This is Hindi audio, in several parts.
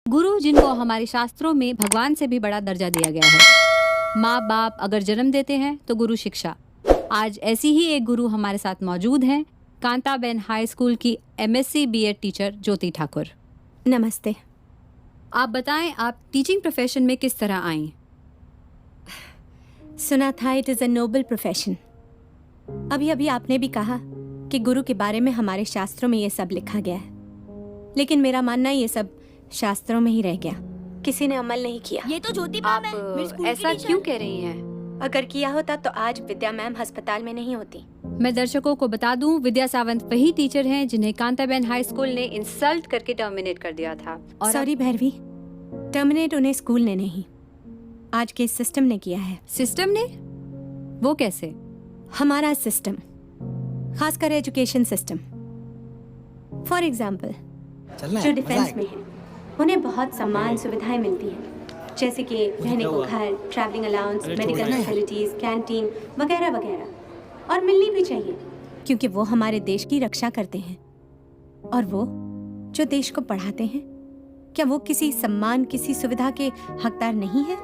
गुरु, जिनको हमारे शास्त्रों में भगवान से भी बड़ा दर्जा दिया गया है। माँ बाप अगर जन्म देते हैं तो गुरु शिक्षा। आज ऐसी ही एक गुरु हमारे साथ मौजूद हैं, कांताबेन हाई स्कूल की MSc BEd टीचर ज्योति ठाकुर। नमस्ते। आप बताएं, आप टीचिंग प्रोफेशन में किस तरह आई? सुना था it is a noble profession. अभी अभी आपने भी कहा कि गुरु के बारे में हमारे शास्त्रों में ये सब लिखा गया है, लेकिन मेरा मानना ये सब शास्त्रों में ही रह गया, किसी ने अमल नहीं किया। ये तो ज्योति मैम है, मेरी स्कूल की ऐसा टीचर। क्यों कह रही हैं? अगर किया होता तो आज विद्या मैम अस्पताल में नहीं होती। मैं दर्शकों को बता दूं, विद्या सावंत वही टीचर हैं जिन्हें कांताबेन हाई स्कूल ने इंसल्ट करके टर्मिनेट कर दिया था। और सॉरी भैरवी, टर्मिनेट उन्हें स्कूल ने नहीं, आज के सिस्टम ने किया है। सिस्टम ने? वो कैसे? हमारा सिस्टम, खासकर एजुकेशन सिस्टम। फॉर एग्जाम्पल, जो डिफेंस में है उन्हें बहुत सम्मान सुविधाएं मिलती हैं, जैसे कि रहने को घर, travelling allowance, medical facilities, canteen वगैरह वगैरह, और मिलनी भी चाहिए क्योंकि वो हमारे देश की रक्षा करते हैं। और वो जो देश को पढ़ाते हैं, क्या वो किसी सम्मान, किसी सुविधा के हकदार नहीं है?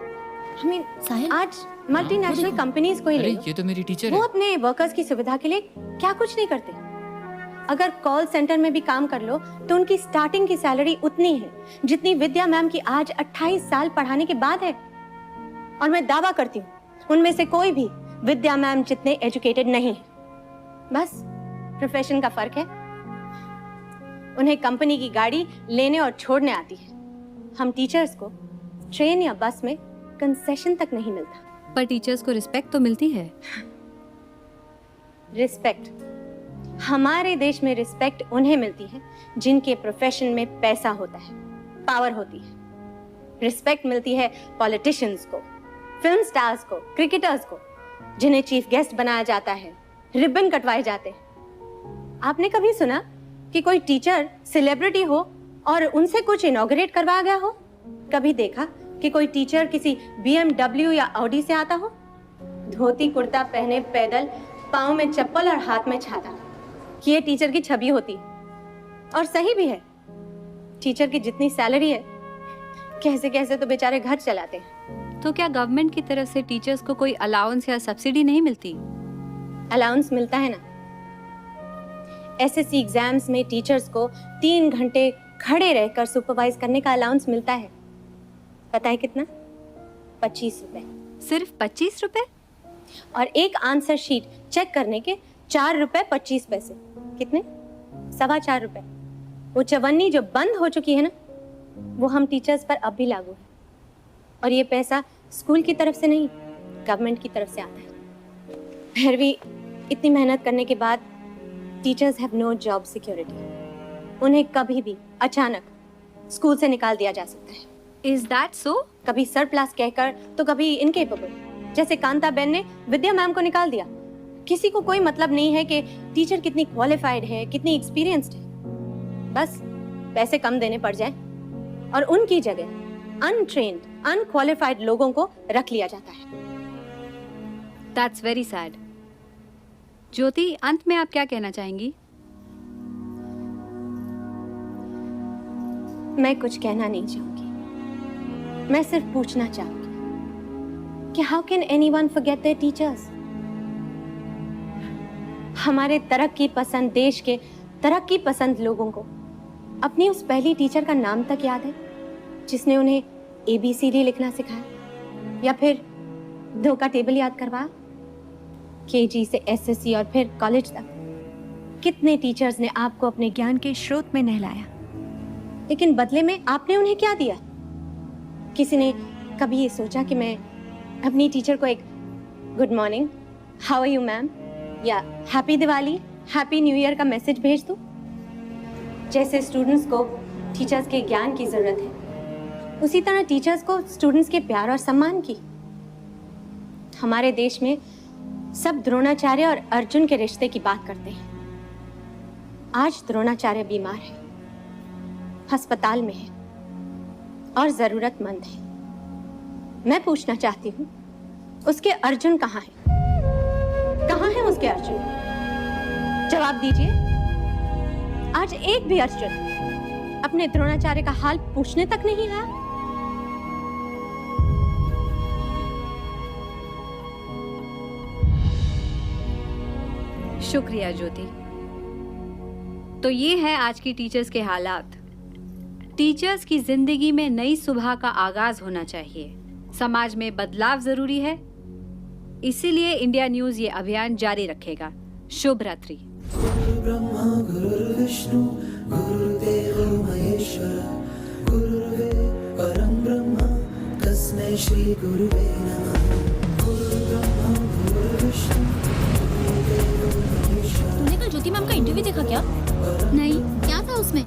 आज मल्टीनेशनल कंपनीज को ही ले लो, ये तो मेरी टीचर वो है। अपने वर्कर्स की सुविधा के लिए क्या कुछ नहीं करते। अगर कॉल सेंटर में भी काम कर लो तो उनकी स्टार्टिंग की सैलरी उतनी है जितनी विद्या मैम की आज 28 साल पढ़ाने के बाद है। और मैं दावा करती हूँ उनमें से कोई भी विद्या मैम जितने एजुकेटेड नहीं है। बस प्रोफेशन का फर्क है। उन्हें कंपनी की गाड़ी लेने और छोड़ने आती है। हम टीचर्स को ट्रेन या बस में कंसेशन तक नहीं मिलता। पर टीचर्स को रिस्पेक्ट तो मिलती है। रिस्पेक्ट, हमारे देश में रिस्पेक्ट उन्हें मिलती है जिनके प्रोफेशन में पैसा होता है, पावर होती है। रिस्पेक्ट मिलती है पॉलिटिशियंस को, फिल्म स्टार्स को, क्रिकेटर्स को, जिन्हें चीफ गेस्ट बनाया जाता है, रिबन कटवाए जाते हैं। आपने कभी सुना कि कोई टीचर सेलिब्रिटी हो और उनसे कुछ इनॉग्रेट करवाया गया हो? कभी देखा कि कोई टीचर किसी BMW या ऑडी से आता हो? धोती कुर्ता पहने पैदल, पाँव में चप्पल और हाथ में छाता, ये टीचर की छवि होती। और सही भी है, टीचर की जितनी सैलरी है, कैसे कैसे तो बेचारे घर चलाते हैं। तो क्या गवर्नमेंट की तरफ से टीचर्स को कोई अलाउंस या सब्सिडी नहीं मिलती? अलाउंस मिलता है ना। SSC एग्जाम्स में टीचर्स को 3 घंटे खड़े रहकर सुपरवाइज करने का अलाउंस मिलता है। पता है कितना? 25 रुपए। सिर्फ 25 रुपए? और एक आंसर शीट चेक करने के 4 रुपए 25 पैसे। कितने? 4.25 रुपए। वो चवन्नी जो बंद हो चुकी है ना, वो हम टीचर्स पर अब भी लागू है। और ये पैसा स्कूल की तरफ से नहीं, गवर्नमेंट की तरफ से आता है। भैरवी, इतनी मेहनत करने के बाद teachers have no job security. उन्हें कभी भी अचानक स्कूल से निकाल दिया जा सकता है। Is that so? कभी सरप्लस कहकर तो कभी इनकेपेबल, जैसे कांताबेन ने विद्या मैम को निकाल दिया। किसी को कोई मतलब नहीं है कि टीचर कितनी क्वालिफाइड है, कितनी एक्सपीरियंस्ड है। बस पैसे कम देने पड़ जाए और उनकी जगह अनट्रेन्ड, अनक्वालिफाइड लोगों को रख लिया जाता है। That's very sad. ज्योति, अंत में आप क्या कहना चाहेंगी? मैं कुछ कहना नहीं चाहूंगी, मैं सिर्फ पूछना चाहूंगी कि how can anyone forget there teachers? हमारे तरक्की पसंद देश के तरक्की पसंद लोगों को अपनी उस पहली टीचर का नाम तक याद है जिसने उन्हें ABCD लिखना सिखाया, या फिर 2 का टेबल याद करवाया। KG से SSC और फिर कॉलेज तक कितने टीचर्स ने आपको अपने ज्ञान के स्रोत में नहलाया, लेकिन बदले में आपने उन्हें क्या दिया? किसी ने कभी ये सोचा कि मैं अपनी टीचर को एक good morning, how are you ma'am, या happy Diwali, happy new year का मैसेज भेज दूं? जैसे स्टूडेंट्स को टीचर्स के ज्ञान की जरूरत है, उसी तरह टीचर्स को स्टूडेंट्स के प्यार और सम्मान की। हमारे देश में सब द्रोणाचार्य और अर्जुन के रिश्ते की बात करते हैं। आज द्रोणाचार्य बीमार है, अस्पताल में है और जरूरतमंद है। मैं पूछना चाहती हूँ, उसके अर्जुन कहाँ हैं? कहाँ हैं उसके अर्जुन? जवाब दीजिए। आज एक भी अर्जुन आपने द्रोणाचार्य का हाल पूछने तक नहीं आया? शुक्रिया ज्योति। तो ये है आज की टीचर्स के हालात। टीचर्स की जिंदगी में नई सुबह का आगाज होना चाहिए। समाज में बदलाव जरूरी है, इसीलिए इंडिया न्यूज ये अभियान जारी रखेगा। शुभ रात्रि। ब्रह्मा गुरुर्विष्णु गुरुर्देवो महेश्वर गुरुर्वे परम ब्रह्म तस्मै श्री गुरुवे नमः। गुरुर्ब्रह्मा गुरुर्विष्णु गुरुर्देवो महेश्वर। तूने कल ज्योति मैम का इंटरव्यू देखा क्या? नहीं, क्या था उसमें?